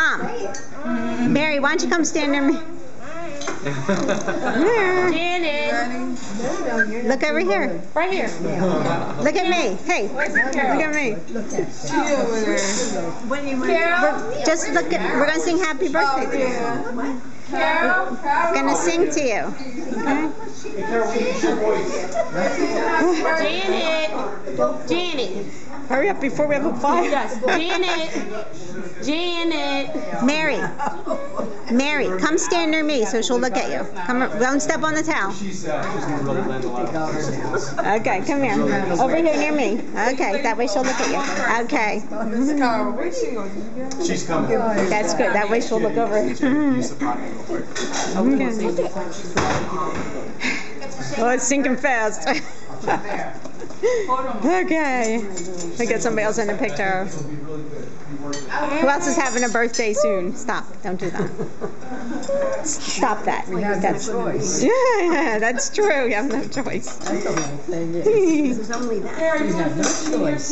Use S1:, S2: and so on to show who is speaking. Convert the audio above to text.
S1: Mom. Mary, why don't you come stand near me? Janet. Look over here. Right here. Look at me. Hey, look at me. Carol. Just look at, we're going to sing happy birthday to you. Carol. We're going to sing to you. Okay? Janet. Hurry up before we have a fire. Yes. Janet. Mary, come stand near me so she'll look at you. Come, don't step on the towel. Okay, come here. Over here near me. Okay, that way she'll look at you. Okay.
S2: She's coming.
S1: That's good. That way she'll look over. Oh, it's sinking fast. Okay. We get somebody else in the picture. Who else is having a birthday soon? Stop. Don't do that. Stop that.
S3: We have no choice.
S1: Yeah, that's true. You have no choice.
S3: That's the whole thing. Is.
S1: It's only that.
S3: We have no choice.